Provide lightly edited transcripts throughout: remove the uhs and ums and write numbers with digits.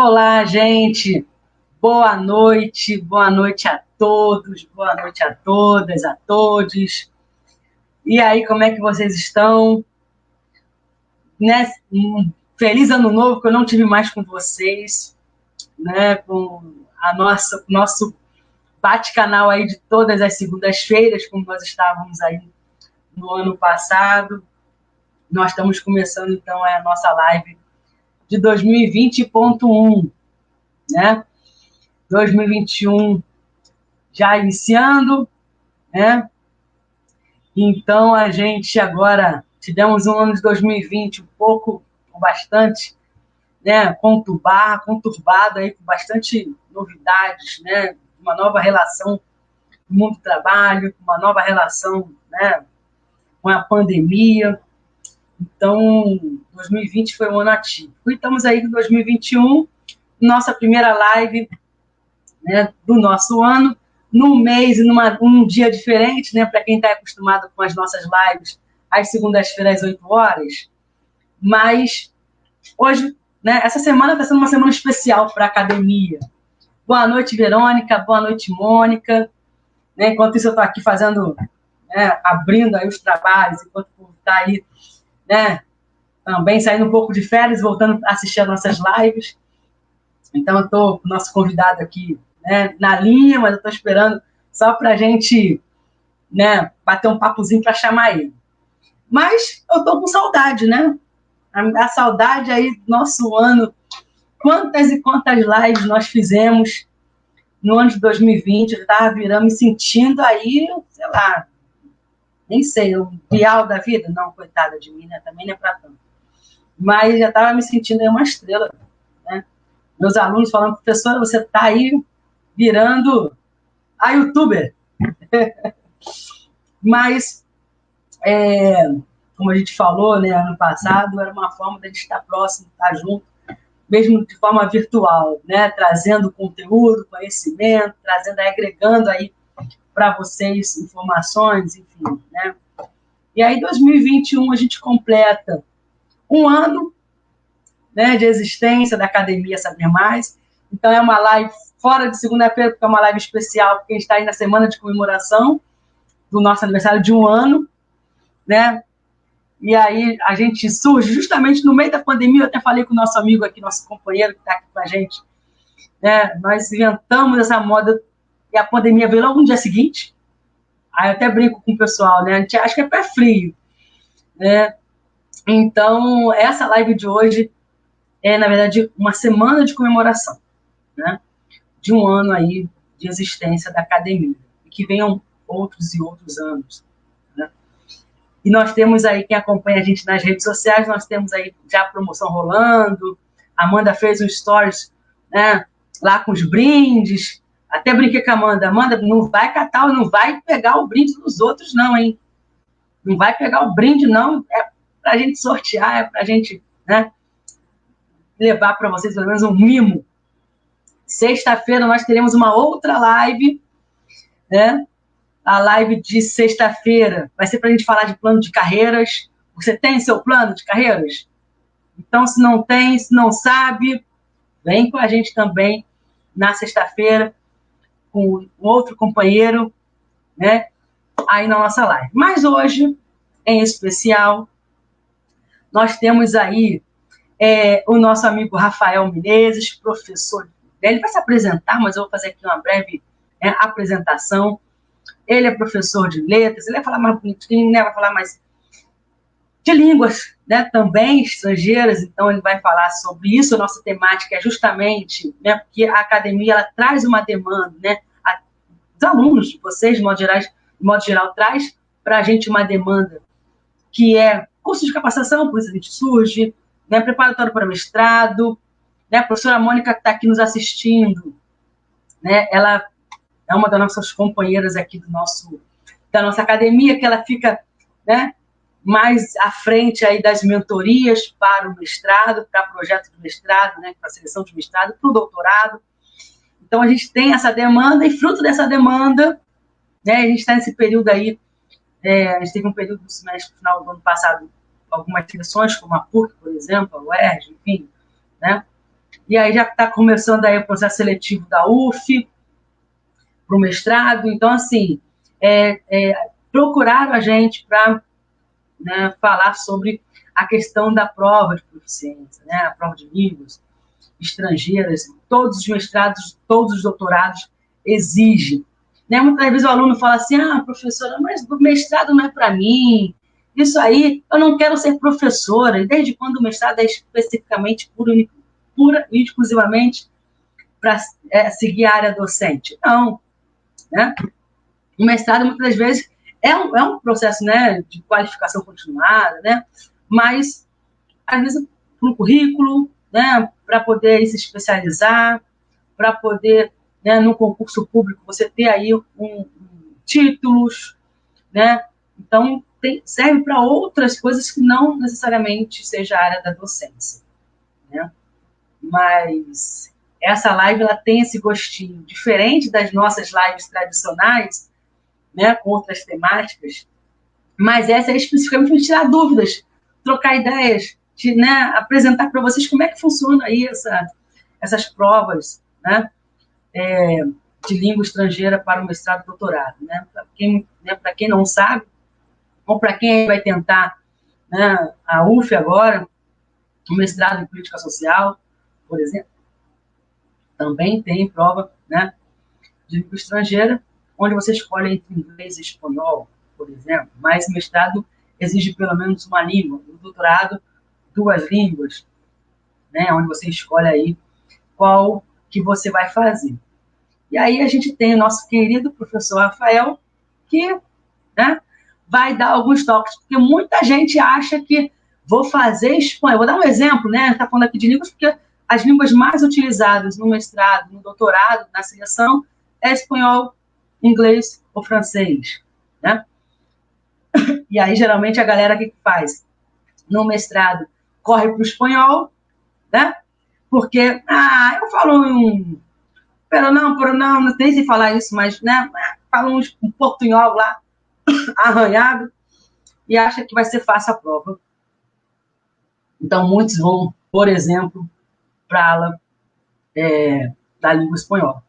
Olá, gente. Boa noite a todos, boa noite a todas, a todos. E aí, como é que vocês estão? Né? Feliz ano novo, que eu não tive mais com vocês, né? Com nosso bate-canal aí de todas as segundas-feiras, como nós estávamos aí no ano passado. Nós estamos começando, então, a nossa live de 2020.1, né? 2021 já iniciando, né? Então, a gente agora tivemos um ano de 2020 bastante, né, conturbado aí, com bastante novidades, né? Uma nova relação com o mundo do trabalho, uma nova relação, né, com a pandemia. Então, 2020 foi um ano atípico. E estamos aí em 2021, nossa primeira live, né, do nosso ano, num mês e num dia diferente, né, para quem está acostumado com as nossas lives às segundas-feiras às 8 horas. Mas hoje, né, essa semana está sendo uma semana especial para a academia. Boa noite, Verônica. Boa noite, Mônica. Né, enquanto isso, eu estou aqui fazendo, né, abrindo aí os trabalhos, enquanto está aí, né, também saindo um pouco de férias, voltando a assistir as nossas lives. Então, eu estou com o nosso convidado aqui, né, na linha, mas eu estou esperando só para a gente, né, bater um papozinho para chamar ele. Mas eu estou com saudade, né? A saudade aí do nosso ano. Quantas e quantas lives nós fizemos no ano de 2020, eu estava virando, me sentindo aí, sei lá, nem sei, o Bial da vida? Não, coitada de mim, né? Também não é para tanto. Mas já estava me sentindo aí uma estrela, né? Meus alunos falando, professora, você está aí virando a youtuber. Mas, como a gente falou, né, ano passado, era uma forma de a gente estar próximo, estar junto, mesmo de forma virtual, né, trazendo conteúdo, conhecimento, agregando aí para vocês informações, enfim, né. E aí, 2021, a gente completa um ano, né, de existência da Academia Saber Mais. Então, é uma live fora de segunda-feira, porque é uma live especial, porque a gente está aí na semana de comemoração do nosso aniversário de um ano, né? E aí a gente surge justamente no meio da pandemia. Eu até falei com o nosso amigo aqui, nosso companheiro que está aqui com a gente, né? Nós inventamos essa moda e a pandemia veio logo no dia seguinte. Aí eu até brinco com o pessoal, né? A gente acha que é pé frio, né? Então, essa live de hoje é, na verdade, uma semana de comemoração, né? De um ano aí de existência da academia. E que venham outros e outros anos, né? E nós temos aí, quem acompanha a gente nas redes sociais, nós temos aí já a promoção rolando. A Amanda fez um stories, né, lá com os brindes. Até brinquei com a Amanda. Amanda, não vai catar, não vai pegar o brinde dos outros, não, hein? Não vai pegar o brinde, não. É pra gente sortear, é pra gente, né, levar para vocês pelo menos um mimo. Sexta-feira nós teremos uma outra live, né? A live de sexta-feira vai ser para a gente falar de plano de carreiras. Você tem seu plano de carreiras? Então, se não tem, se não sabe, vem com a gente também na sexta-feira com um outro companheiro, né, aí na nossa live. Mas hoje, em especial, nós temos aí o nosso amigo Rafael Menezes, professor. Ele vai se apresentar, mas eu vou fazer aqui uma breve apresentação. Ele é professor de letras, ele vai falar mais bonitinho, né? Vai falar mais de línguas, né? Também estrangeiras, então ele vai falar sobre isso. A nossa temática é justamente, né, porque a academia ela traz uma demanda, né? Os alunos, vocês, de modo geral, traz para a gente uma demanda que é curso de capacitação, por isso a gente surge, né? Preparatório para mestrado, né? A professora Mônica que está aqui nos assistindo, né? Ela é uma das nossas companheiras aqui da nossa academia, que ela fica, né, mais à frente aí das mentorias para o mestrado, para projeto de mestrado, né, para a seleção de mestrado, para o doutorado. Então, a gente tem essa demanda e, fruto dessa demanda, né, a gente está nesse período aí, a gente teve um período do semestre final do ano passado, algumas seleções, como a PUC, por exemplo, a UERJ, enfim, né, E aí já está começando aí o processo seletivo da UF para o mestrado. Então, assim, procuraram a gente para, né, falar sobre a questão da prova de proficiência, né, a prova de línguas estrangeiras. Todos os mestrados, todos os doutorados exigem. Né? Muitas vezes o aluno fala assim, professora, mas o mestrado não é para mim, isso aí, eu não quero ser professora. E desde quando o mestrado é especificamente, pura e exclusivamente para seguir a área docente? Não. Né? O mestrado, muitas vezes, é um processo, né, de qualificação continuada, né? Mas, às vezes, para o currículo, né, para poder se especializar, para poder, né, no concurso público, você ter aí títulos, né? Então, serve para outras coisas que não necessariamente seja a área da docência, né? Mas essa live, ela tem esse gostinho, diferente das nossas lives tradicionais, né, com outras temáticas, mas essa é especificamente para tirar dúvidas, trocar ideias, né, apresentar para vocês como é que funciona aí essas provas, né, de língua estrangeira para o mestrado e doutorado. Né, para quem não sabe, ou para quem vai tentar, né, a UF agora, o mestrado em política social, por exemplo, também tem prova, né, de língua estrangeira, onde você escolhe entre inglês e espanhol, por exemplo, mas o mestrado exige pelo menos uma língua, o doutorado, 2 línguas, né, onde você escolhe aí qual que você vai fazer. E aí a gente tem o nosso querido professor Rafael, que, né, vai dar alguns toques, porque muita gente acha que vou fazer espanhol. Vou dar um exemplo, né, está falando aqui de línguas, porque as línguas mais utilizadas no mestrado, no doutorado, na seleção, é espanhol, inglês ou francês, né? E aí, geralmente, a galera que faz no mestrado corre para o espanhol, né? Porque, eu falo pero não, não tem se falar isso, mas, né? Falo um portunhol lá, arranhado, e acha que vai ser fácil a prova. Então, muitos vão, por exemplo, para a aula da língua espanhola.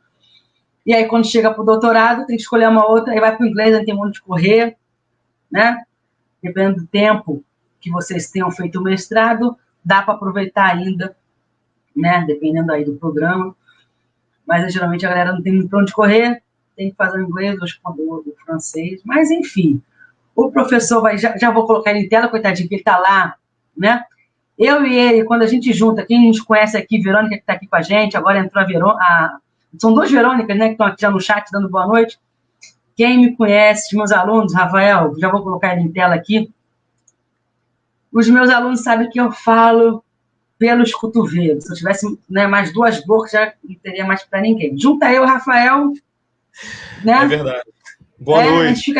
E aí, quando chega para o doutorado, tem que escolher uma outra, aí vai para o inglês, aí tem muito de correr, né? Dependendo do tempo que vocês tenham feito o mestrado, dá para aproveitar ainda, né? Dependendo aí do programa. Mas, geralmente, a galera não tem muito para onde correr, tem que fazer o inglês, o francês, mas, enfim. O professor vai... Já vou colocar ele em tela, coitadinho, que ele está lá, né? Eu e ele, quando a gente junta, quem nos conhece aqui, Verônica, que está aqui com a gente, agora entrou a Verônica, são 2 Verônicas, né, que estão aqui já no chat, dando boa noite. Quem me conhece, os meus alunos, Rafael, já vou colocar ele em tela aqui, os meus alunos sabem que eu falo pelos cotovelos. Se eu tivesse, né, mais 2 bocas, já não teria mais para ninguém. Junta eu, Rafael, né? É verdade. Boa noite.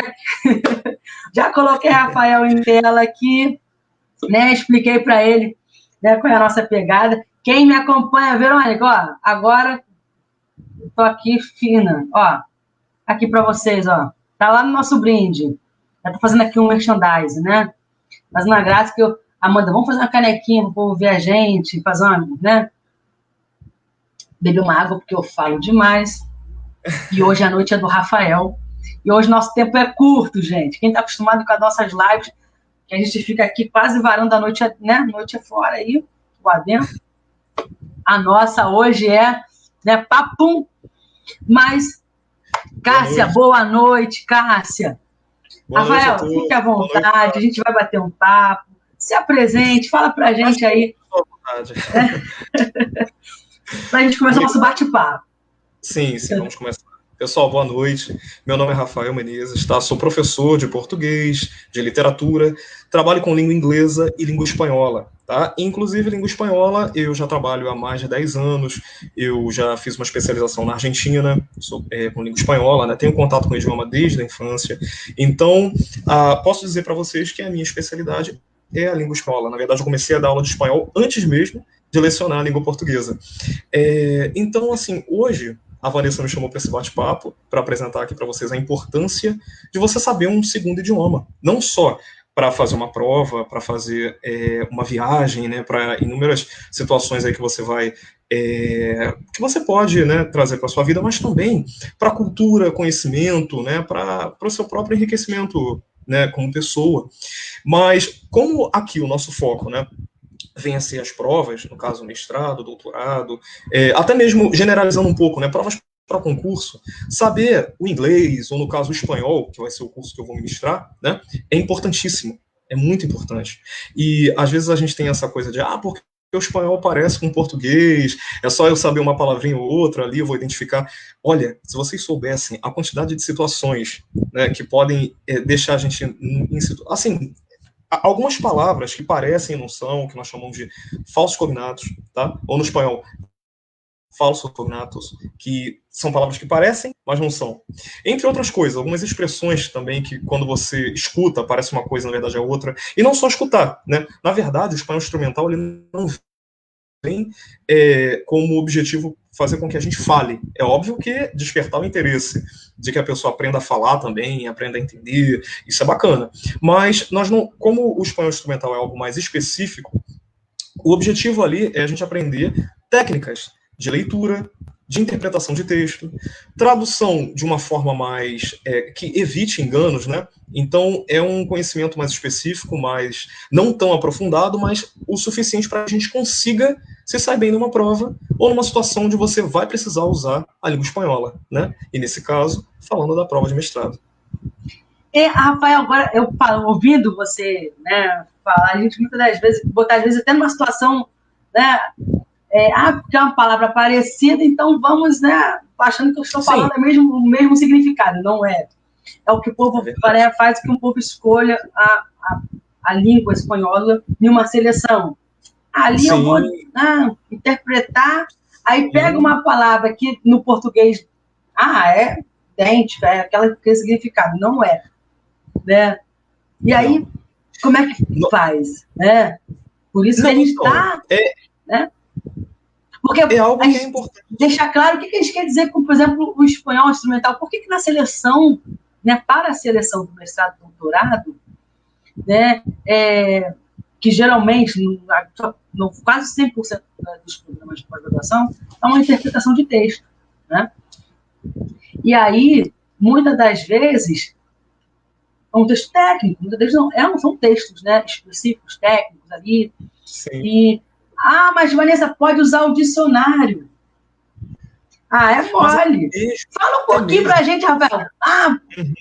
Já coloquei Rafael em tela aqui, né? Expliquei para ele, né, qual é a nossa pegada. Quem me acompanha, Verônica, ó, agora tô aqui fina, ó, aqui para vocês, ó, tá lá no nosso brinde. Eu tô fazendo aqui um merchandising, né? Mas na graça que Amanda, vamos fazer uma canequinha para o povo ver a gente, fazer uma, né? Beber uma água, porque eu falo demais. E hoje a noite é do Rafael. E hoje nosso tempo é curto, gente. Quem está acostumado com as nossas lives, que a gente fica aqui quase varando a noite, né? Noite é fora aí, lá dentro. A nossa hoje é, né, papum. Mas, Cássia, boa noite, Cássia. Boa Rafael, noite, fique à vontade, a gente vai bater um papo. Se apresente, fala pra gente aí. Pra gente começar o nosso bate-papo. Sim, vamos começar. Pessoal, boa noite. Meu nome é Rafael Menezes, tá? Sou professor de português, de literatura, trabalho com língua inglesa e língua espanhola, tá? Inclusive, língua espanhola, eu já trabalho há mais de 10 anos, eu já fiz uma especialização na Argentina, com língua espanhola, né? Tenho contato com o idioma desde a infância, então, posso dizer para vocês que a minha especialidade é a língua espanhola. Na verdade, eu comecei a dar aula de espanhol antes mesmo de lecionar a língua portuguesa. Então, assim, hoje a Vanessa me chamou para esse bate-papo, para apresentar aqui para vocês a importância de você saber um segundo idioma. Não só para fazer uma prova, para fazer uma viagem, né, para inúmeras situações aí que você vai que você pode, né, trazer para sua vida, mas também para cultura, conhecimento, né, para o seu próprio enriquecimento, né, como pessoa. Mas como aqui o nosso foco, né, vem a ser as provas, no caso mestrado, doutorado, até mesmo generalizando um pouco, né, provas para concurso, saber o inglês, ou no caso o espanhol, que vai ser o curso que eu vou ministrar, né, é importantíssimo, é muito importante. E às vezes a gente tem essa coisa de, porque o espanhol parece com o português, é só eu saber uma palavrinha ou outra ali, eu vou identificar. Olha, se vocês soubessem a quantidade de situações, né, que podem deixar a gente assim, algumas palavras que parecem e não são, que nós chamamos de falsos cognatos, tá? Ou no espanhol, falsos cognatos, que são palavras que parecem, mas não são. Entre outras coisas, algumas expressões também que quando você escuta, parece uma coisa, na verdade é outra. E não só escutar, né? Na verdade, o espanhol instrumental, ele não vem como objetivo fazer com que a gente fale. É óbvio que despertar o interesse de que a pessoa aprenda a falar também, aprenda a entender, isso é bacana. Mas nós não, como o espanhol instrumental é algo mais específico, o objetivo ali é a gente aprender técnicas de leitura, de interpretação de texto, tradução de uma forma mais que evite enganos, né? Então é um conhecimento mais específico, mais não tão aprofundado, mas o suficiente para a gente consiga se sair bem numa prova ou numa situação onde você vai precisar usar a língua espanhola, né? E nesse caso, falando da prova de mestrado. Rafael, agora eu ouvindo você, né, falar, a gente muitas das vezes, botar às vezes até numa situação, né, porque é uma palavra parecida, então vamos, né, achando que eu estou falando o mesmo significado. Não é. É o que o povo faz, que um povo escolha a língua espanhola em uma seleção. Ali eu vou interpretar, aí pega uma palavra que no português, é idêntica, é aquele significado. Não é. Né? E aí, como é que faz? Né? Por isso que a gente está... né? Porque é algo que é importante. Deixar claro o que a gente quer dizer com, por exemplo, o espanhol instrumental. Por que na seleção, né, para a seleção do mestrado e doutorado, né, que geralmente, quase 100% dos programas de pós-graduação, é uma interpretação de texto. Né? E aí, muitas das vezes, é um texto técnico, muitas vezes não são textos, né, específicos, técnicos ali. Sim. E, mas Vanessa, pode usar o dicionário. É mole. Fala um pouquinho pra gente, Rafael.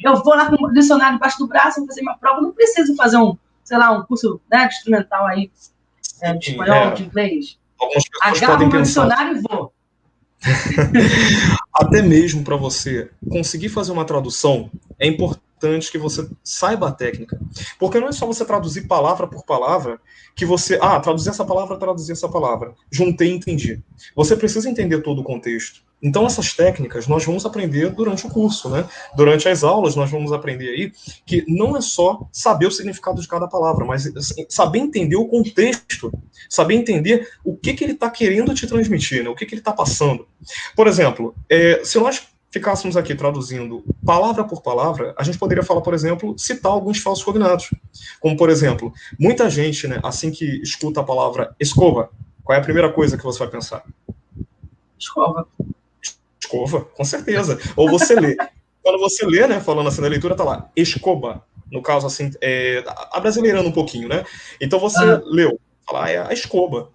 Eu vou lá com o dicionário embaixo do braço, vou fazer uma prova, não preciso fazer um curso, né, de instrumental aí, de espanhol, de inglês. Algumas pessoas podem pensar. Dicionário e vou. Até mesmo para você conseguir fazer uma tradução, é importante que você saiba a técnica. Porque não é só você traduzir palavra por palavra que você... traduzir essa palavra. Juntei e entendi. Você precisa entender todo o contexto. Então, essas técnicas nós vamos aprender durante o curso, né? Durante as aulas, nós vamos aprender aí que não é só saber o significado de cada palavra, mas saber entender o contexto, saber entender o que ele está querendo te transmitir, né? O que ele está passando. Por exemplo, se nós ficássemos aqui traduzindo palavra por palavra, a gente poderia falar, por exemplo, citar alguns falsos cognatos. Como, por exemplo, muita gente, né, assim que escuta a palavra escova, qual é a primeira coisa que você vai pensar? Escova, com certeza. Ou você lê. Quando você lê, né, falando assim na leitura, tá lá, escoba. No caso, assim, abrasileirando um pouquinho, né? Então você leu, fala, a escova,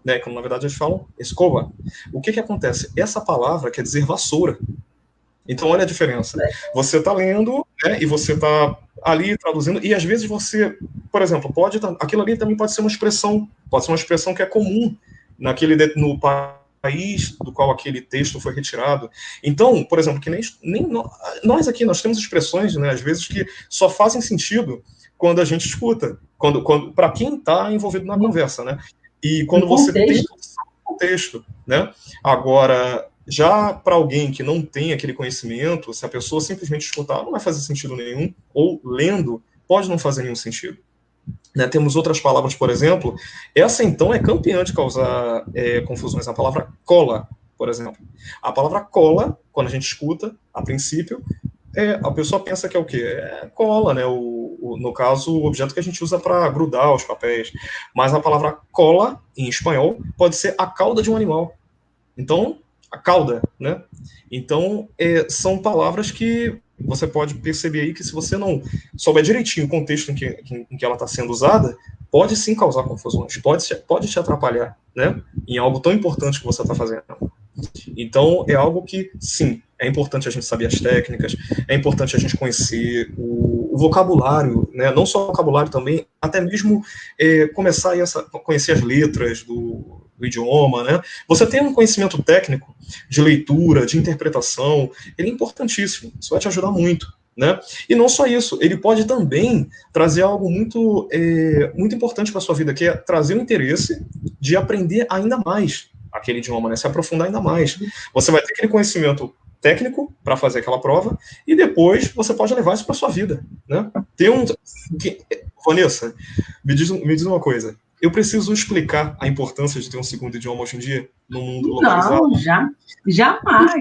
né? Quando na verdade eles falam escova. O que acontece? Essa palavra quer dizer vassoura. Então olha a diferença. Você tá lendo, né, e você tá ali traduzindo, e às vezes você, por exemplo, aquilo ali também pode ser uma expressão que é comum no país do qual aquele texto foi retirado. Então, por exemplo, que nem nós aqui, nós temos expressões, né, às vezes, que só fazem sentido quando a gente escuta, para quem está envolvido na conversa, né? E quando você tem o contexto, né? Agora, já para alguém que não tem aquele conhecimento, se a pessoa simplesmente escutar, não vai fazer sentido nenhum, ou lendo, pode não fazer nenhum sentido. Né, temos outras palavras, por exemplo, essa então é campeã de causar confusões. A palavra cola, por exemplo. A palavra cola, quando a gente escuta, a princípio, a pessoa pensa que é o quê? É cola, né? O no caso, o objeto que a gente usa para grudar os papéis. Mas a palavra cola, em espanhol, pode ser a cauda de um animal. Então, a cauda, né? Então, são palavras que você pode perceber aí que se você não souber direitinho o contexto em que ela está sendo usada, pode sim causar confusões, pode te atrapalhar, né? Em algo tão importante que você está fazendo. Então, é algo que, sim, é importante a gente saber as técnicas, é importante a gente conhecer o vocabulário, né? Não só o vocabulário também, até mesmo começar a conhecer as letras do idioma, né? Você tem um conhecimento técnico de leitura, de interpretação, ele é importantíssimo, isso vai te ajudar muito, né? E não só isso, ele pode também trazer algo muito, muito importante para a sua vida, que é trazer o interesse de aprender ainda mais aquele idioma, né? Se aprofundar ainda mais. Você vai ter aquele conhecimento técnico para fazer aquela prova e depois você pode levar isso para sua vida, né? Vanessa, me diz uma coisa. Eu preciso explicar a importância de ter um segundo idioma hoje em dia no mundo globalizado? Não, jamais.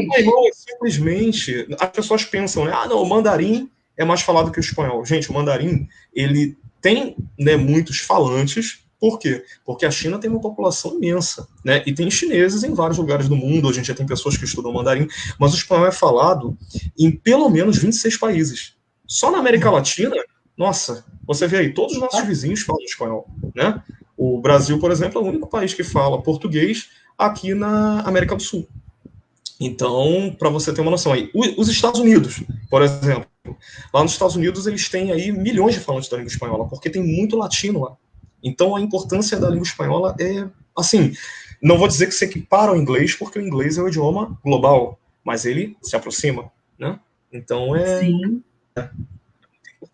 Simplesmente, as pessoas pensam, né? Não, o mandarim é mais falado que o espanhol. Gente, o mandarim, ele tem, né, muitos falantes. Por quê? Porque a China tem uma população imensa, né? E tem chineses em vários lugares do mundo. Hoje em dia tem pessoas que estudam mandarim, mas o espanhol é falado em pelo menos 26 países. Só na América Latina, nossa, você vê aí, todos os nossos vizinhos falam espanhol, né? O Brasil, por exemplo, é o único país que fala português aqui na América do Sul. Então, para você ter uma noção aí, os Estados Unidos, por exemplo, lá nos Estados Unidos eles têm aí milhões de falantes da língua espanhola, porque tem muito latino lá. Então, a importância da língua espanhola é, assim, não vou dizer que se equipara ao inglês, porque o inglês é o idioma global, mas ele se aproxima, né? Então, Sim.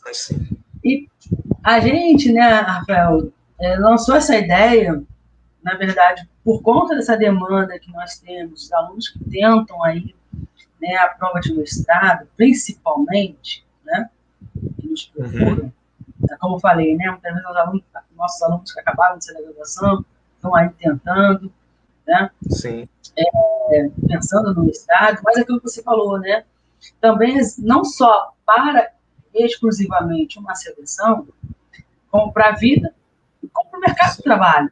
importante, sim. E a gente, né, Rafael, lançou essa ideia, na verdade, por conta dessa demanda que nós temos, os alunos que tentam aí, né, a prova de mestrado, principalmente, né, que nos procuram, como eu falei, né, muitas vezes nossos alunos que acabaram de sair da graduação estão aí tentando, né, sim. Pensando no mestrado, mas aquilo que você falou, né, também não só para exclusivamente uma seleção, como para a vida e como para o mercado de trabalho.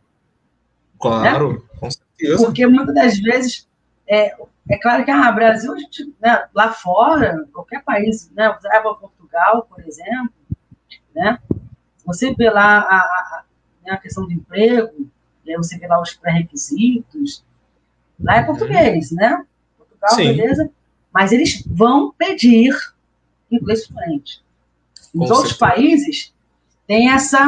Claro, né? Com certeza. Porque muitas das vezes, é claro que Brasil, a gente, né, lá fora, qualquer país, né, leva Portugal, por exemplo, né, você vê lá a questão do emprego, você vê lá os pré-requisitos, lá é português, né? Portugal, sim, beleza, mas eles vão pedir inglês fluente. Nos outros países, tem essa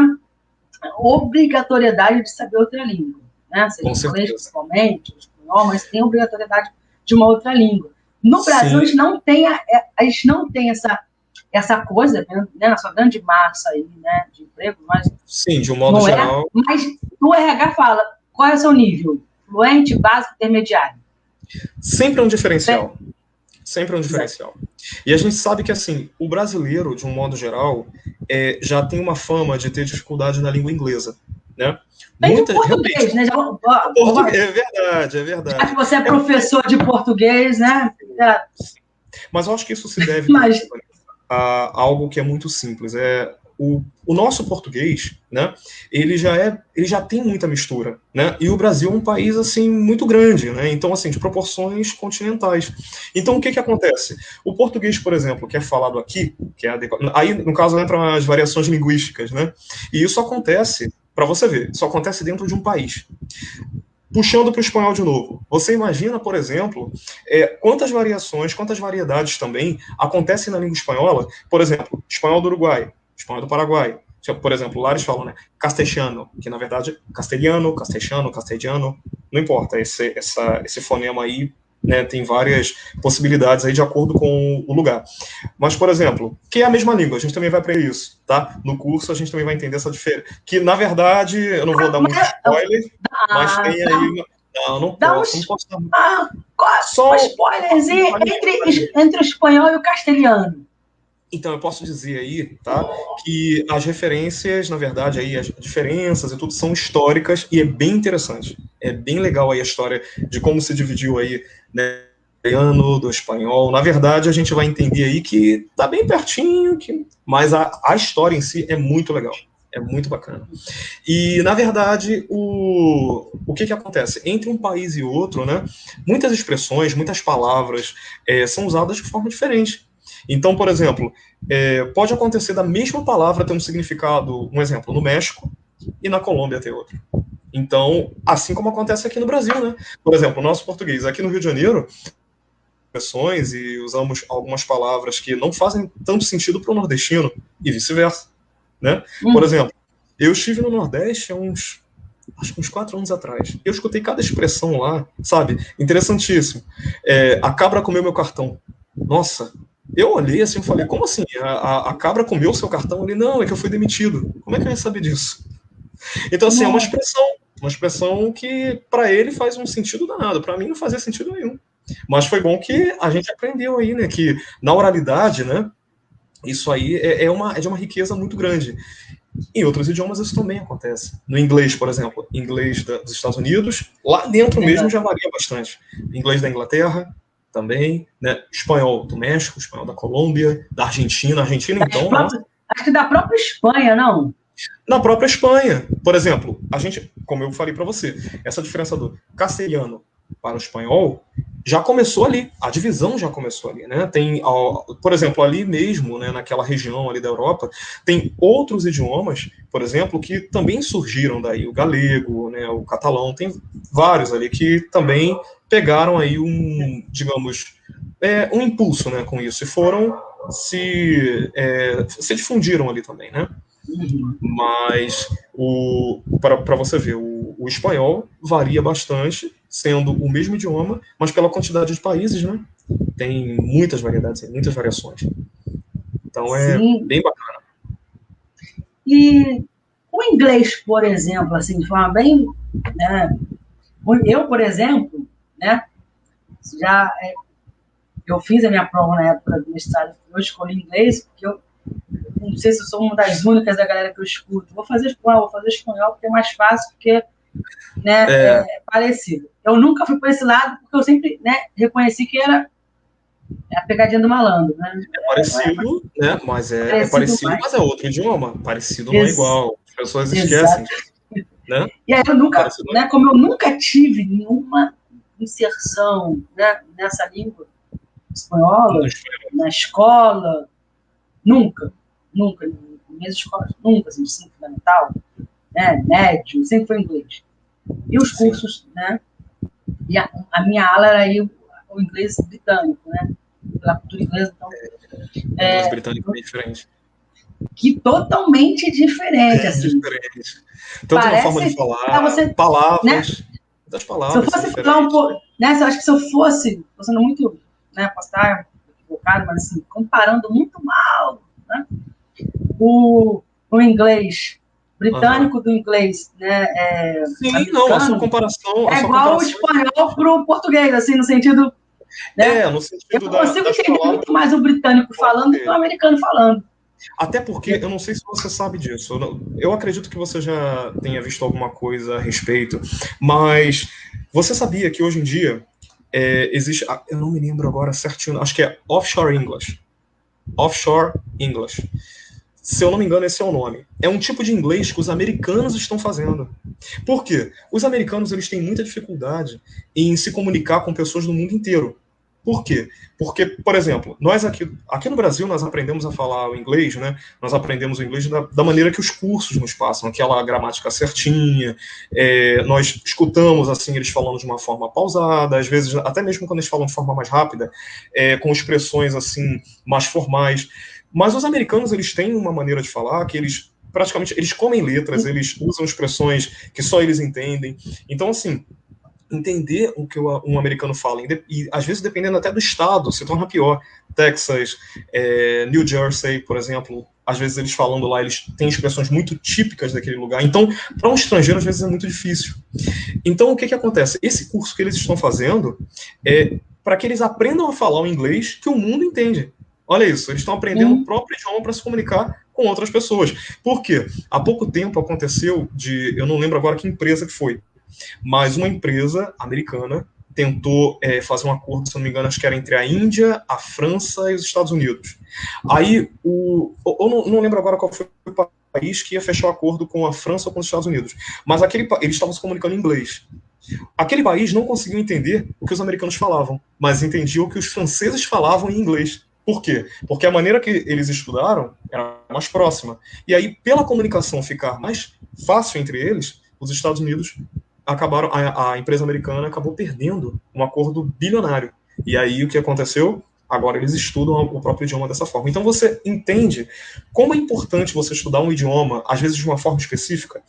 obrigatoriedade de saber outra língua, né? Seja inglês, principalmente, espanhol, mas tem obrigatoriedade de uma outra língua. No Brasil, a gente não tem essa coisa, né, na sua grande massa aí, né, de emprego, mas sim, de um modo geral. Mas o RH fala, qual é o seu nível? Fluente, básico, intermediário? Sempre é um diferencial. Sempre é um diferencial. E a gente sabe que, assim, o brasileiro, de um modo geral, já tem uma fama de ter dificuldade na língua inglesa, né? Muita português, né? É verdade. Já que você é professor de português, né? Mas eu acho que isso se deve a algo que é muito simples. O nosso português, né, ele já tem muita mistura, né, e o Brasil é um país, assim, muito grande, né, então, assim, de proporções continentais. Então, o que acontece? O português, por exemplo, que é falado aqui, aí, no caso, entra as variações linguísticas, né, e isso acontece, para você ver, isso acontece dentro de um país. Puxando para o espanhol de novo, você imagina, por exemplo, quantas variações, quantas variedades também acontecem na língua espanhola, por exemplo, espanhol do Uruguai, espanhol do Paraguai. Por exemplo, lá eles falam, né, castelhano, que na verdade castelhano, castelhano, não importa, esse fonema aí, né, tem várias possibilidades aí de acordo com o lugar. Mas, por exemplo, que é a mesma língua, a gente também vai para isso, tá? No curso a gente também vai entender essa diferença. Que, na verdade, eu não vou dar muito spoiler, mas tem aí... Não posso dar. Só um spoilerzinho entre o espanhol e o castelhano. Então, eu posso dizer aí, tá, que as referências, na verdade, aí, as diferenças e tudo são históricas e é bem interessante. É bem legal aí a história de como se dividiu aí, né, do espanhol. Na verdade, a gente vai entender aí que tá bem pertinho, mas a história em si é muito legal. É muito bacana. E, na verdade, o que acontece? Entre um país e outro, né, muitas expressões, muitas palavras são usadas de forma diferente. Então, por exemplo, pode acontecer da mesma palavra ter um significado, um exemplo, no México e na Colômbia ter outro. Então, assim como acontece aqui no Brasil, né? Por exemplo, o nosso português aqui no Rio de Janeiro, expressões e usamos algumas palavras que não fazem tanto sentido para o nordestino e vice-versa, né? Por exemplo, eu estive no Nordeste há acho que uns 4 anos atrás. Eu escutei cada expressão lá, sabe? Interessantíssimo. A cabra comeu meu cartão. Nossa, eu olhei assim e falei, como assim? A cabra comeu seu cartão? Ele, não, é que eu fui demitido. Como é que eu ia saber disso? Então, assim, é uma expressão que para ele faz um sentido danado. Para mim não fazia sentido nenhum. Mas foi bom que a gente aprendeu aí, né? Que na oralidade, né? Isso aí é de uma riqueza muito grande. Em outros idiomas isso também acontece. No inglês, por exemplo, inglês dos Estados Unidos, lá dentro mesmo já varia bastante. Inglês da Inglaterra também, né? Espanhol do México, espanhol da Colômbia, da Argentina. Argentina, então. Acho que da própria Espanha, não? Na própria Espanha, por exemplo, a gente, como eu falei para você, essa diferença do castelhano para o espanhol já começou ali, a divisão já começou ali, né? Tem, por exemplo, ali mesmo, né, naquela região ali da Europa, tem outros idiomas, por exemplo, que também surgiram daí, o galego, né, o catalão, tem vários ali que também pegaram aí digamos, um impulso, né, com isso, e foram se difundiram ali também, né? Mas para você ver, o espanhol varia bastante, sendo o mesmo idioma, mas pela quantidade de países, né? Tem muitas variedades, muitas variações. Então Sim. Bem bacana. E o inglês, por exemplo, assim, de forma bem, né? Eu, por exemplo, né? Eu fiz a minha prova na época do mestrado, eu escolhi inglês porque eu não sei se eu sou uma das únicas da galera que eu escuto. Vou fazer espanhol porque é mais fácil, porque, né, é parecido. Eu nunca fui para esse lado porque eu sempre, né, reconheci que era a pegadinha do malandro, né? É parecido, né? Mas é parecido, mas é outro idioma. Parecido não é igual. As pessoas esquecem disso, né? E aí eu nunca, né, como eu nunca tive nenhuma inserção, né, nessa língua espanhola, na escola, nunca, minhas escolas, nunca, assim, ensino fundamental, né, médio, sempre foi inglês. E os cursos, né, e a minha ala era aí o inglês britânico, né, pela cultura inglesa, então... O inglês britânico é bem diferente. Que totalmente diferente, assim. Diferente. Tanto na forma de falar, palavras, né? das palavras. Se eu fosse falar um pouco, né, eu acho que se eu fosse, estou sendo muito, né, posso estar equivocado, mas assim, comparando muito mal, né, o inglês britânico do inglês, né, sim, não, a sua comparação... igual o espanhol para o português, assim, no sentido... Né, no sentido eu consigo entender muito mais o britânico falando do que o americano falando. Até porque, eu não sei se você sabe disso, eu acredito que você já tenha visto alguma coisa a respeito, mas você sabia que hoje em dia existe, eu não me lembro agora certinho, acho que é Offshore English. Offshore English. Se eu não me engano, esse é o nome. É um tipo de inglês que os americanos estão fazendo. Por quê? Os americanos eles têm muita dificuldade em se comunicar com pessoas do mundo inteiro. Por quê? Porque, por exemplo, nós aqui no Brasil, nós aprendemos a falar o inglês, né? Nós aprendemos o inglês da maneira que os cursos nos passam, aquela gramática certinha, nós escutamos, assim, eles falando de uma forma pausada, às vezes, até mesmo quando eles falam de forma mais rápida, com expressões, assim, mais formais. Mas os americanos, eles têm uma maneira de falar que eles, praticamente, eles comem letras, eles usam expressões que só eles entendem. Então, assim... entender o que um americano fala, e às vezes dependendo até do estado, se torna pior. Texas, New Jersey, por exemplo, às vezes eles falando lá, eles têm expressões muito típicas daquele lugar, então para um estrangeiro às vezes é muito difícil. Então o que acontece? Esse curso que eles estão fazendo é para que eles aprendam a falar o inglês que o mundo entende. Olha isso, eles estão aprendendo o próprio idioma para se comunicar com outras pessoas. Por quê? Há pouco tempo aconteceu eu não lembro agora que empresa que foi, mas uma empresa americana tentou fazer um acordo, se não me engano, acho que era entre a Índia, a França e os Estados Unidos. Aí, eu não lembro agora qual foi o país que ia fechar o acordo com a França ou com os Estados Unidos, mas eles estavam se comunicando em inglês. Aquele país não conseguiu entender o que os americanos falavam, mas entendia o que os franceses falavam em inglês. Por quê? Porque a maneira que eles estudaram era mais próxima. E aí, pela comunicação ficar mais fácil entre eles, os Estados Unidos acabaram, a empresa americana acabou perdendo um acordo bilionário. E aí, o que aconteceu? Agora eles estudam o próprio idioma dessa forma. Então você entende como é importante você estudar um idioma, às vezes de uma forma específica.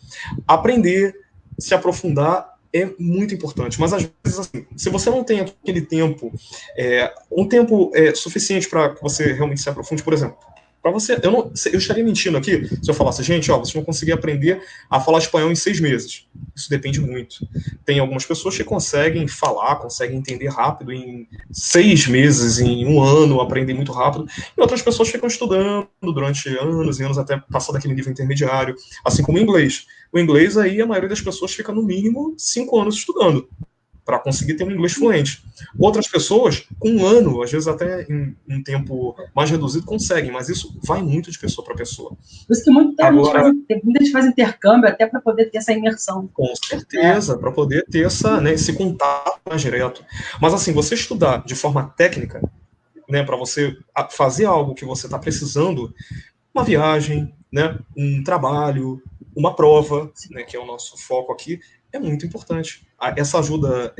Aprender, se aprofundar é muito importante, mas às vezes, assim, se você não tem aquele tempo, um tempo suficiente para que você realmente se aprofunde, por exemplo, para você, eu estaria mentindo aqui se eu falasse, gente, vocês vão conseguir aprender a falar espanhol em 6 meses. Isso depende muito. Tem algumas pessoas que conseguem falar, conseguem entender rápido em 6 meses, em 1 ano, aprendem muito rápido, e outras pessoas ficam estudando durante anos e anos até passar daquele nível intermediário, assim como o inglês. O inglês aí, a maioria das pessoas fica no mínimo 5 anos estudando para conseguir ter um inglês fluente. Outras pessoas, com 1 ano, às vezes até em um tempo mais reduzido, conseguem, mas isso vai muito de pessoa para pessoa. Por isso que muita gente faz intercâmbio até para poder ter essa imersão. Com certeza, para poder ter esse contato mais direto. Mas assim, você estudar de forma técnica, né, para você fazer algo que você está precisando, uma viagem, né, um trabalho, uma prova, né, que é o nosso foco aqui, é muito importante. Essa ajuda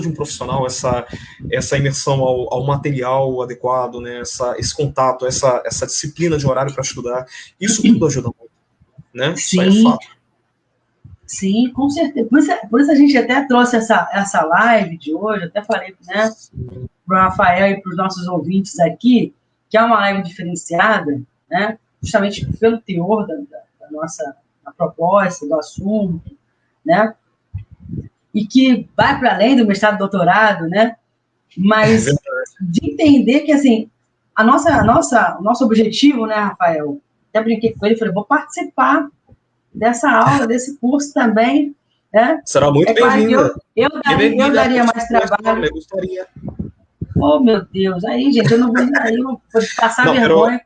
de um profissional, essa imersão ao material adequado, né, esse contato, essa disciplina de horário para estudar, isso tudo ajuda muito. Né? Sim. Isso é fato. Sim, com certeza. Por isso a gente até trouxe essa live de hoje, até falei, né, para o Rafael e para os nossos ouvintes aqui, que é uma live diferenciada, né, justamente pelo teor da nossa proposta, do assunto, né, e que vai para além do mestrado e doutorado, né, mas de entender que, assim, o nosso objetivo, né, Rafael, até brinquei com ele, falei, vou participar dessa aula, desse curso também, né? Será muito bem-vinda. Eu daria mais trabalho. Eu gostaria. Oh, meu Deus. Aí, gente, eu não vou passar vergonha.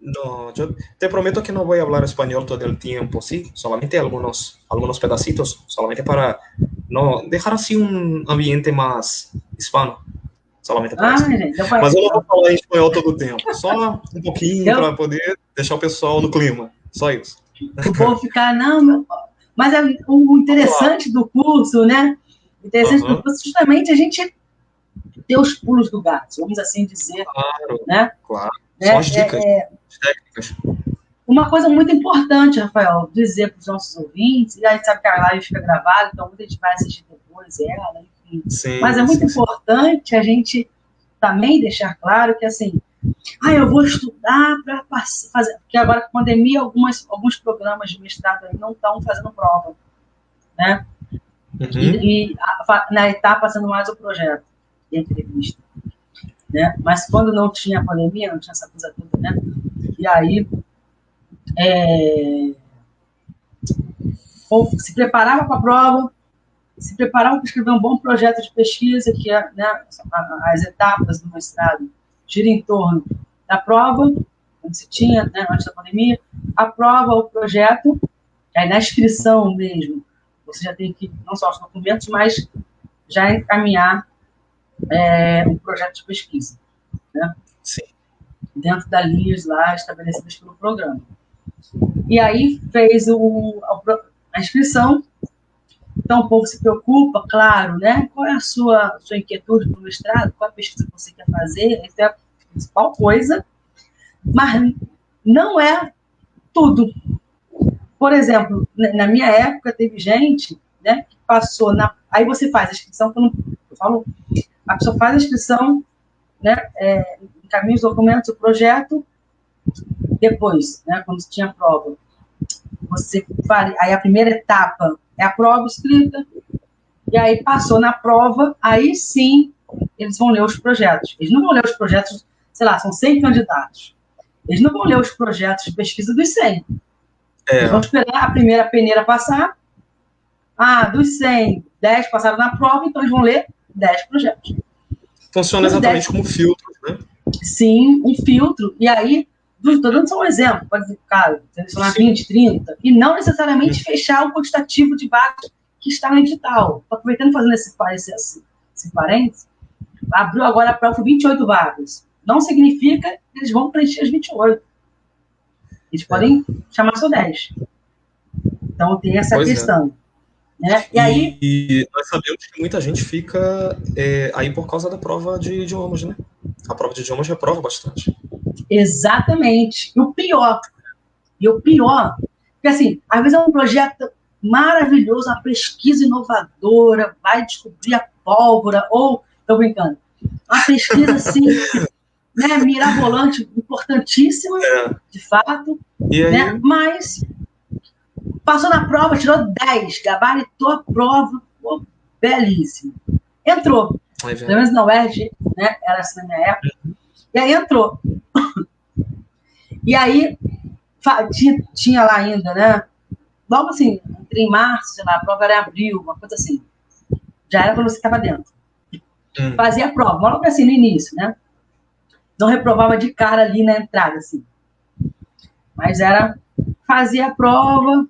No, yo te prometo que no voy a hablar español todo el tiempo, ¿sí? Solamente algunos pedacitos, solamente para no dejar así un ambiente más hispano. Solamente para isso. Gente, mas eu não vou falar em espanhol todo o tempo, só um pouquinho para poder deixar o pessoal no clima, só isso. O povo ficar, não, mas o interessante do curso, né? O interessante do curso, justamente, a gente ter os pulos do gato, vamos assim dizer. Claro, né? Claro. São as dicas técnicas. Uma coisa muito importante, Rafael, dizer para os nossos ouvintes, e a gente sabe que a live fica gravada, então muita gente vai assistir depois ela, enfim. Sim, mas é muito importante a gente também deixar claro que, assim, eu vou estudar para fazer, porque agora com a pandemia alguns programas de mestrado aí não estão fazendo prova, né? E na etapa sendo mais o projeto de entrevista, né? Mas quando não tinha a pandemia, não tinha essa coisa toda, né? E aí se preparava para a prova, se preparava para escrever um bom projeto de pesquisa, que é, né, as etapas do mestrado giram em torno da prova, quando se tinha, né, antes da pandemia, a prova, o projeto, aí na inscrição mesmo, você já tem que, não só os documentos, mas já encaminhar um projeto de pesquisa, né? Sim. Dentro das linhas lá estabelecidas pelo programa. E aí fez a inscrição. Então, o povo se preocupa, claro, né? Qual é a sua inquietude no mestrado? Qual é a pesquisa que você quer fazer? Essa é a principal coisa. Mas não é tudo. Por exemplo, na minha época, teve gente, né, que passou Aí você faz a inscrição, eu falo, a pessoa faz a inscrição, né, encaminha os documentos, o projeto, depois, né, quando tinha prova, aí a primeira etapa é a prova escrita, e aí passou na prova, aí sim eles vão ler os projetos. Eles não vão ler os projetos, sei lá, são 100 candidatos. Eles não vão ler os projetos de pesquisa dos 100. Eles vão esperar a primeira peneira passar. Dos 100, 10 passaram na prova, então eles vão ler 10 projetos. Funciona exatamente como filtro, né? Sim, um filtro. E aí, estou dando só um exemplo, pode ficar, selecionar 20, 30, e não necessariamente fechar o quantitativo de vagas que está no edital. Estou aproveitando fazendo esse parênteses, abriu agora a prova 28 vagas. Não significa que eles vão preencher as 28. Eles podem chamar só 10. Então tem essa questão. Né? E nós sabemos que muita gente fica aí por causa da prova de idiomas, né? A prova de idiomas reprova bastante. Exatamente. E o pior, porque assim, às vezes é um projeto maravilhoso, uma pesquisa inovadora, vai descobrir a pólvora, ou, estou brincando, uma pesquisa assim, né, mirabolante, importantíssima, de fato, né, mas passou na prova, tirou 10, gabaritou a prova, pô, belíssimo. Entrou. Pelo menos na UERJ, né, era assim na minha época, e aí entrou. E aí, tinha lá ainda, né? Logo assim, entrei em março, sei lá, a prova era em abril, uma coisa assim. Já era quando você estava dentro. Fazia a prova, logo assim, no início, né? Não reprovava de cara ali na entrada, assim. Mas fazia a prova,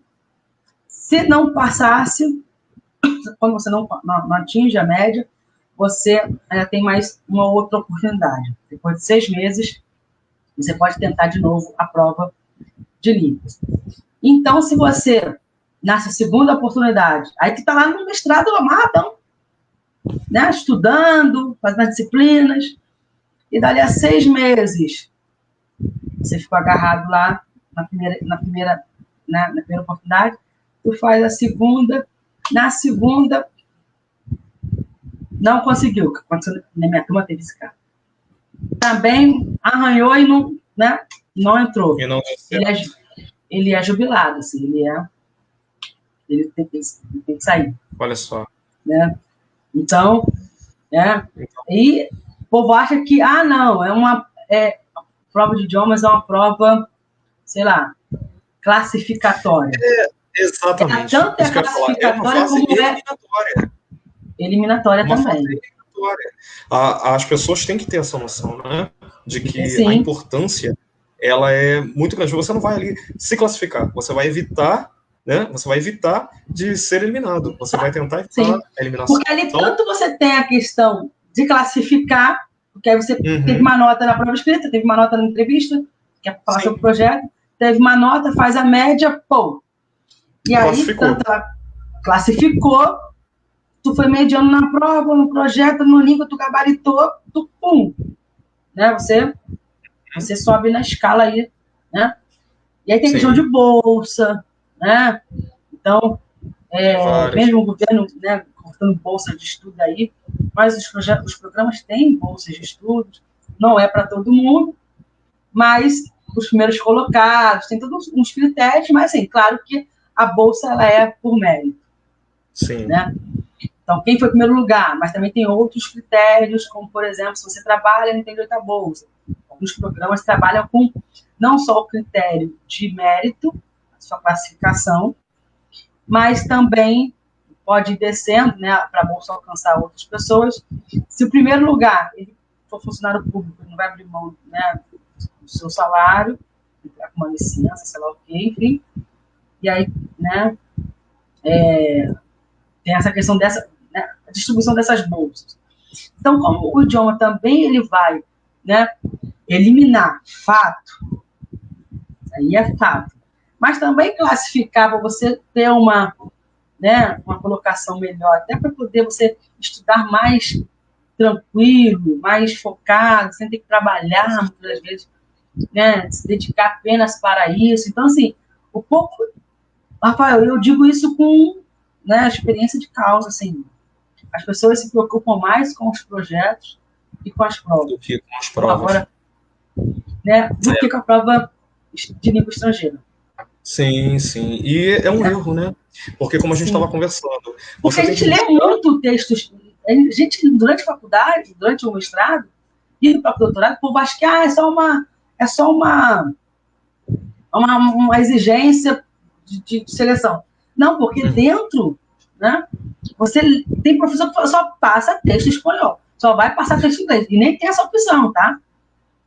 se não passasse, quando você não atinge a média, você tem mais uma outra oportunidade. Depois de 6 meses, você pode tentar de novo a prova de línguas. Então, se você, nessa segunda oportunidade, aí que está lá no mestrado amarradão, né, estudando, fazendo as disciplinas, e dali a 6 meses, você ficou agarrado lá na primeira oportunidade, tu faz a segunda, na segunda, não conseguiu, na minha turma teve esse cara. Também arranhou e não, né, não entrou. E não ele é jubilado, assim, ele tem que sair. Olha só. Né? Então, e o povo acha que, não, a prova de idiomas é uma prova, sei lá, classificatória. Exatamente. Tanto é classificatória como eliminatória também. As pessoas têm que ter essa noção, né? De que a importância ela é muito grande. Você não vai ali se classificar, você vai evitar, né? Você vai evitar de ser eliminado. Você vai tentar evitar a eliminação. Porque ali tanto você tem a questão de classificar, porque aí você teve uma nota na prova escrita, teve uma nota na entrevista, que é falar sobre o projeto, teve uma nota, faz a média, pô. E aí, tanto ela classificou, tu foi mediano na prova, no projeto, no língua, tu gabaritou, tu pum. Né? Você sobe na escala aí, né? E aí tem questão de bolsa, né? Então, mesmo o governo, né, cortando bolsa de estudo aí, mas os programas têm bolsas de estudos, não é para todo mundo, mas os primeiros colocados, tem todos uns critérios, mas, assim, claro que a bolsa ela é por mérito. Sim. Né? Então, quem foi em primeiro lugar, mas também tem outros critérios, como, por exemplo, se você trabalha, não tem direito à bolsa. Alguns programas trabalham com não só o critério de mérito, a sua classificação, mas também pode ir descendo, né, para a bolsa alcançar outras pessoas. Se o primeiro lugar ele for funcionário público, ele não vai abrir mão, né, do seu salário, entrar com uma licença, sei lá o quê, enfim. E aí, né, tem essa questão dessa, né, a distribuição dessas bolsas. Então, como o idioma também ele vai, né, eliminar fato, aí é fato, mas também classificar para você ter uma colocação melhor, até para poder você estudar mais tranquilo, mais focado, sem ter que trabalhar muitas vezes, né, se dedicar apenas para isso. Então, assim, o pouco, Rafael, eu digo isso com, né, a experiência de causa, assim, as pessoas se preocupam mais com os projetos e com as provas. Do que com as provas. Agora, né, do que com a prova de língua estrangeira. Sim, sim. E é um erro, né? Porque como a gente estava conversando... Porque a gente lê muito textos... A gente, durante a faculdade, durante o mestrado, e para o doutorado, o povo acha que é só uma exigência de seleção. Não, porque dentro, né, Tem professor que só passa texto em espanhol, só vai passar texto em inglês, e nem tem essa opção, tá?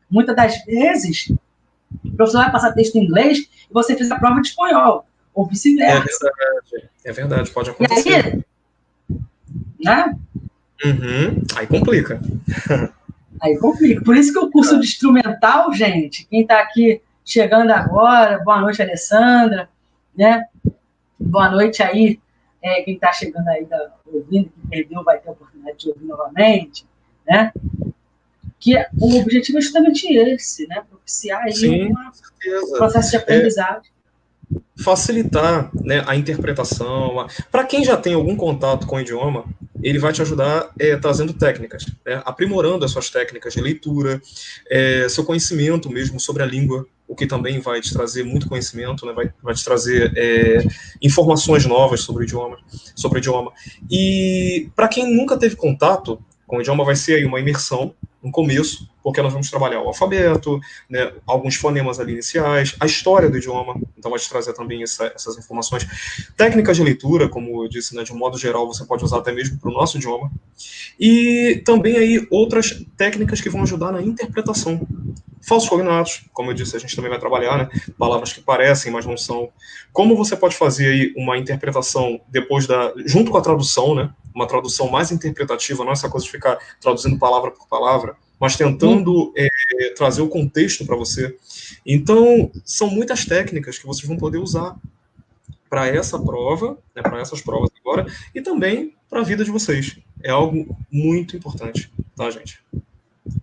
Muitas das vezes, o professor vai passar texto em inglês e você fez a prova de espanhol, ou vice-versa. É verdade, pode acontecer. E aí, né? Aí complica. Aí complica. Por isso que o curso de instrumental, gente, quem está aqui chegando agora, boa noite, Alessandra, né? Boa noite aí, quem está chegando aí, ouvindo, que perdeu, vai ter a oportunidade de ouvir novamente, né? Que o objetivo é justamente esse, né? Propiciar aí um processo de aprendizagem. Facilitar, né, a interpretação. Para quem já tem algum contato com o idioma, ele vai te ajudar trazendo técnicas, né, aprimorando as suas técnicas de leitura, seu conhecimento mesmo sobre a língua, o que também vai te trazer muito conhecimento, né, vai te trazer informações novas sobre o idioma. E para quem nunca teve contato com o idioma, vai ser aí uma imersão, um começo, porque nós vamos trabalhar o alfabeto, né, alguns fonemas ali iniciais, a história do idioma, então vai te trazer também essas informações. Técnicas de leitura, como eu disse, né, de um modo geral, você pode usar até mesmo para o nosso idioma. E também aí outras técnicas que vão ajudar na interpretação. Falsos cognatos, como eu disse, a gente também vai trabalhar, né, palavras que parecem, mas não são. Como você pode fazer aí uma interpretação junto com a tradução, né, uma tradução mais interpretativa, não essa coisa de ficar traduzindo palavra por palavra, mas tentando trazer o contexto para você. Então, são muitas técnicas que vocês vão poder usar para essa prova, né, para essas provas agora, e também para a vida de vocês. É algo muito importante, tá, gente?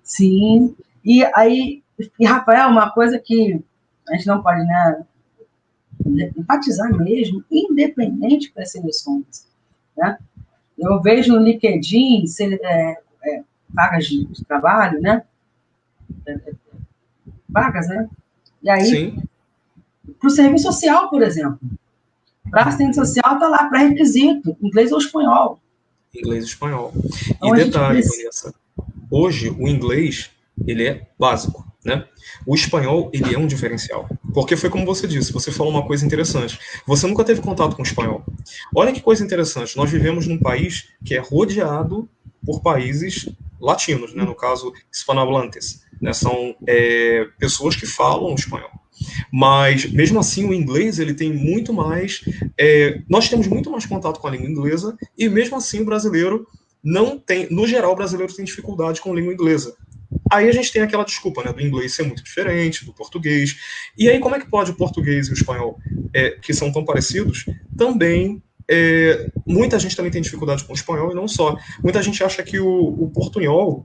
Sim. E aí, Rafael, uma coisa que a gente não pode, né, enfatizar mesmo, independente das seleções, né? Eu vejo no LinkedIn vagas de trabalho, né? Vagas, né? E aí, para o serviço social, por exemplo, para assistente social está lá, pré-requisito, inglês ou espanhol. Inglês e espanhol. Então, e detalhe, Vanessa, hoje o inglês, ele é básico, né? O espanhol, ele é um diferencial. Porque foi como você disse, você falou uma coisa interessante. Você nunca teve contato com o espanhol. Olha que coisa interessante, nós vivemos num país que é rodeado por países latinos, né? No caso, hispanohablantes, né? São pessoas que falam espanhol. Mas, mesmo assim, o inglês, ele tem muito mais... nós temos muito mais contato com a língua inglesa e, mesmo assim, o brasileiro não tem... No geral, o brasileiro tem dificuldade com a língua inglesa. Aí a gente tem aquela desculpa, né, do inglês ser muito diferente do português. E aí como é que pode o português e o espanhol, que são tão parecidos, também... muita gente também tem dificuldade com o espanhol e não só. Muita gente acha que o portunhol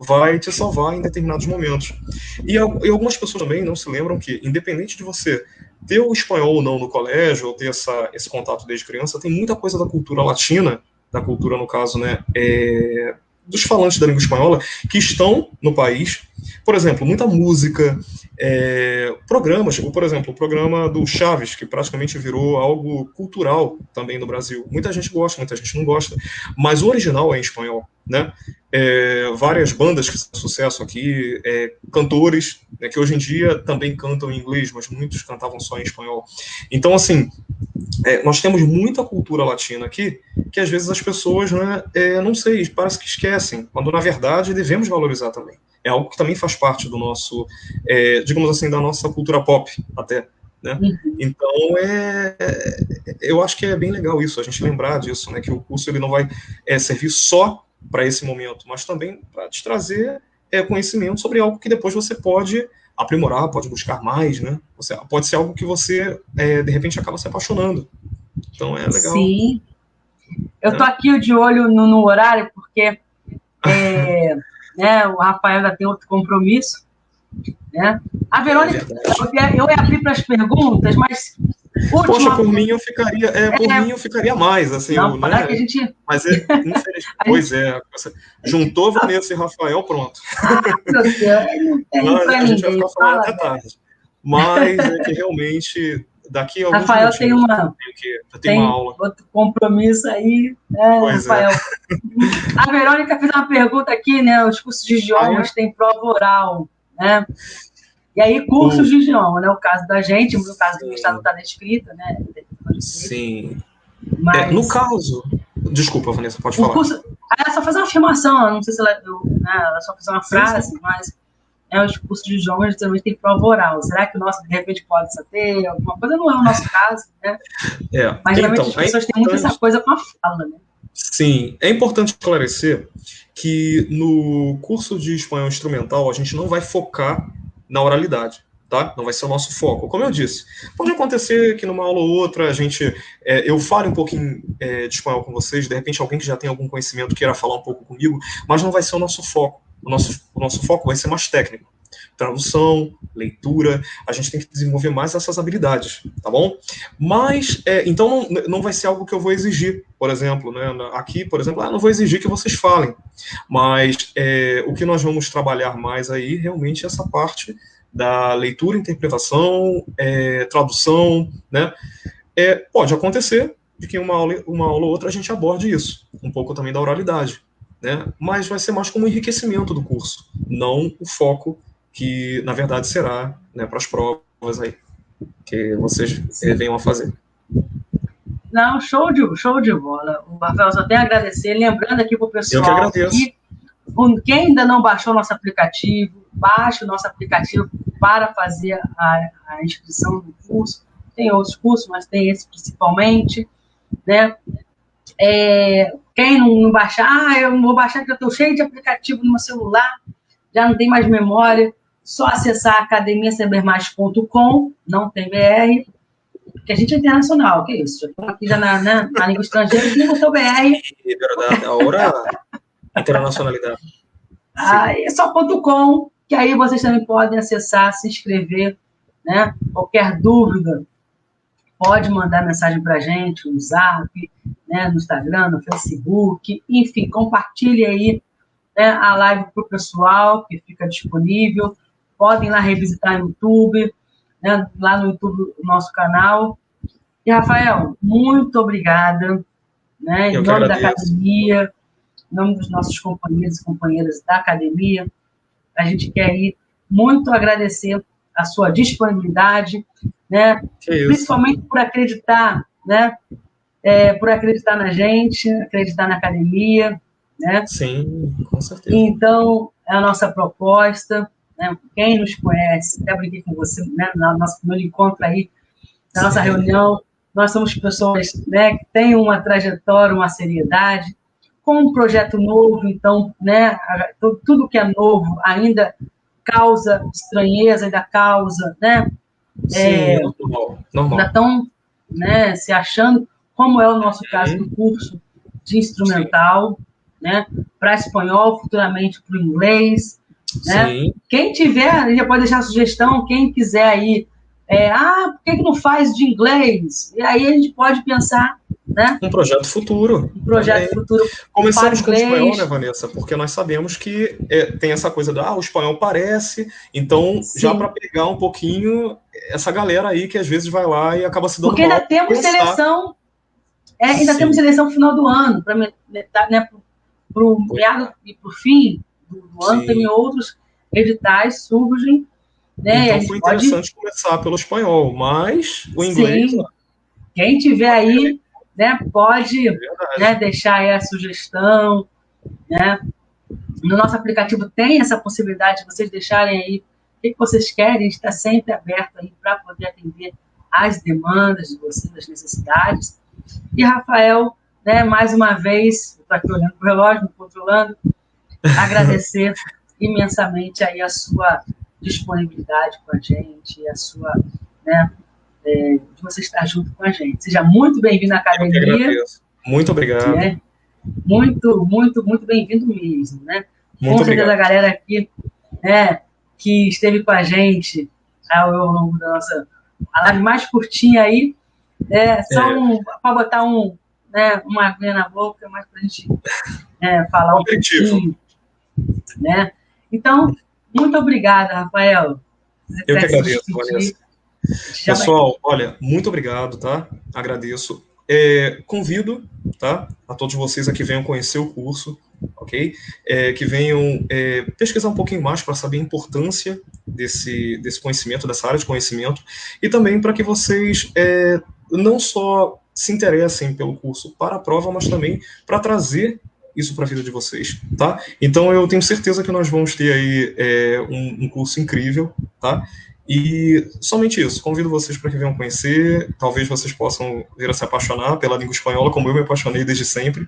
vai te salvar em determinados momentos. E algumas pessoas também não se lembram que, independente de você ter o espanhol ou não no colégio, ou ter esse contato desde criança, tem muita coisa da cultura latina, da cultura, no caso, né, dos falantes da língua espanhola, que estão no país. Por exemplo, muita música, programas, tipo, por exemplo, o programa do Chaves, que praticamente virou algo cultural também no Brasil. Muita gente gosta, muita gente não gosta, mas o original é em espanhol, né? Várias bandas que são sucesso aqui, cantores, né, que hoje em dia também cantam em inglês, mas muitos cantavam só em espanhol. Então, assim, nós temos muita cultura latina aqui, que às vezes as pessoas, né, não sei, parece que esquecem, quando na verdade devemos valorizar também. É algo que também faz parte do nosso, digamos assim, da nossa cultura pop, até. Né? Então, eu acho que é bem legal isso, a gente lembrar disso, né, que o curso ele não vai servir só para esse momento, mas também para te trazer conhecimento sobre algo que depois você pode aprimorar, pode buscar mais, né? Pode ser algo que você, de repente, acaba se apaixonando. Então, é legal. Sim. Eu tô aqui de olho no horário, porque né, o Rafael ainda tem outro compromisso. Né? A Verônica, eu ia abrir para as perguntas, mas... Poxa, por mim eu ficaria mais, assim, não, né? Que a gente... Mas infelizmente, pois juntou Vanessa e Rafael, pronto. Meu Deus, não tem a gente vai ficar falando até tarde. Mas é que realmente daqui a alguns Rafael tem uma aula. Outro compromisso aí, né, pois Rafael? A Verônica fez uma pergunta aqui, né? Os cursos de idiomas têm prova oral, né? E aí, cursos de idioma, né? O caso da gente, no caso do mestrado está na escrita, né? Sim. Mas... no caso Desculpa, Vanessa, pode O falar. curso, ela só fazer uma afirmação, não sei se ela só fazer uma frase, mas os cursos de idiomas também tem prova oral. Será que o nosso, de repente, pode só ter alguma coisa? Não é o nosso caso, né? Mas geralmente as pessoas têm muito essa coisa com a fala, né? Sim, é importante esclarecer que no curso de espanhol instrumental a gente não vai focar na oralidade, tá? Não vai ser o nosso foco. Como eu disse, pode acontecer que numa aula ou outra eu fale um pouquinho de espanhol com vocês, de repente alguém que já tem algum conhecimento queira falar um pouco comigo, mas não vai ser o nosso foco. O nosso foco vai ser mais técnico. Tradução, leitura, a gente tem que desenvolver mais essas habilidades, tá bom? Mas, então não vai ser algo que eu vou exigir, por exemplo, né? Aqui, por exemplo, não vou exigir que vocês falem, mas o que nós vamos trabalhar mais aí, realmente, é essa parte da leitura, interpretação, tradução, né? Pode acontecer de que uma aula ou outra a gente aborde isso, um pouco também da oralidade, né? Mas vai ser mais como enriquecimento do curso, não o foco que, na verdade, será, né, para as provas aí, que vocês venham a fazer. Não, show de bola. O Rafael, só tenho a agradecer. Lembrando aqui para o pessoal eu que agradeço. Quem ainda não baixou o nosso aplicativo, baixe o nosso aplicativo para fazer a inscrição do curso. Tem outros cursos, mas tem esse principalmente, né? Quem não baixar, eu não vou baixar porque eu estou cheio de aplicativo no meu celular, já não tem mais memória, só acessar academiasabermais.com, não tem BR, porque a gente é internacional, que é isso? Já estou aqui já na língua estrangeira, que não botou BR. É verdade, agora internacionalidade. É só .com, que aí vocês também podem acessar, se inscrever, né? Qualquer dúvida, pode mandar mensagem para a gente no Zap, né? No Instagram, no Facebook, enfim, compartilhe aí, né, a live para o pessoal, que fica disponível. Podem lá revisitar no YouTube, né, lá no YouTube, o nosso canal. E, Rafael, muito obrigada, né, em nome da academia, em nome dos nossos companheiros e companheiras da academia. A gente quer aí muito agradecer a sua disponibilidade, né, principalmente por acreditar, né, por acreditar na gente, acreditar na academia, né? Sim, com certeza. Então, é a nossa proposta, né? Quem nos conhece, até brinquei com você, né? No nosso primeiro encontro aí, na nossa reunião, nós somos pessoas, né, que têm uma trajetória, uma seriedade, com um projeto novo, então, né, tudo que é novo ainda causa estranheza, ainda causa, né? Sim, normal. Ainda estão, né, se achando, como é o nosso caso do curso de instrumental, né, para espanhol, futuramente para o inglês, né? Quem tiver, já pode deixar sugestão, quem quiser aí, por que não faz de inglês? E aí a gente pode pensar, né? Um projeto futuro. Futuro. Começamos com o espanhol, né, Vanessa? Porque nós sabemos que tem essa coisa o espanhol parece, então sim, já para pegar um pouquinho essa galera aí que às vezes vai lá e acaba se dando porque ainda temos seleção, ainda temos seleção no final do ano, para, né, para o meado e para o fim do ano, tem outros editais surgem, né? Então foi interessante começar pelo espanhol, mas o inglês... Sim. Quem tiver aí, né, pode, né, deixar aí a sugestão, né? No nosso aplicativo tem essa possibilidade de vocês deixarem aí o que vocês querem, a gente está sempre aberto aí para poder atender as demandas de vocês, as necessidades. E, Rafael, né, mais uma vez, estou aqui olhando para o relógio, me controlando, agradecer imensamente aí a sua disponibilidade com a gente, a sua, né, de você estar junto com a gente. Seja muito bem-vindo à academia. Muito obrigado. Né? Muito bem-vindo mesmo, né? Com certeza a galera aqui, né, que esteve com a gente ao longo da nossa live mais curtinha aí, só para botar uma aguinha na boca, mais para a gente falar um pouquinho, né? Então, muito obrigada, Rafael. Eu que agradeço, Vanessa. Pessoal, olha, muito obrigado, tá? Agradeço. Convido, tá, a todos vocês a que venham conhecer o curso, ok? Que venham pesquisar um pouquinho mais para saber a importância desse conhecimento, dessa área de conhecimento, e também para que vocês não só se interessem pelo curso para a prova, mas também para trazer isso para a vida de vocês, tá? Então eu tenho certeza que nós vamos ter aí um curso incrível, tá? E somente isso, convido vocês para que venham conhecer, talvez vocês possam vir a se apaixonar pela língua espanhola, como eu me apaixonei desde sempre,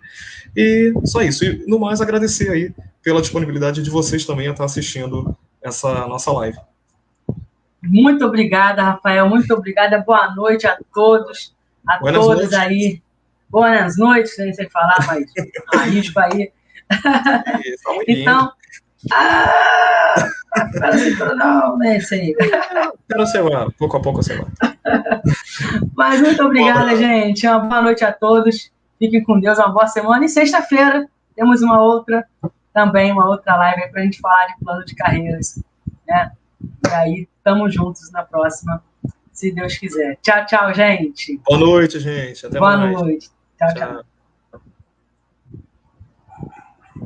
e só isso. E no mais, agradecer aí pela disponibilidade de vocês também a estar assistindo essa nossa live. Muito obrigada, Rafael, muito obrigada, boa noite a todos, Buenas todos noites. aí. Boas noites, nem sei falar, mas arrisco aí. Então, não, nem sei. Quero ser lá, pouco a pouco sei lá. Mas muito obrigada, gente. Uma boa noite a todos. Fiquem com Deus, uma boa semana. E sexta-feira temos uma outra live para a gente falar de plano de carreiras, né? E aí, estamos juntos na próxima, se Deus quiser. Tchau, tchau, gente. Boa noite, gente. Até mais. Boa noite. Tchau, tchau.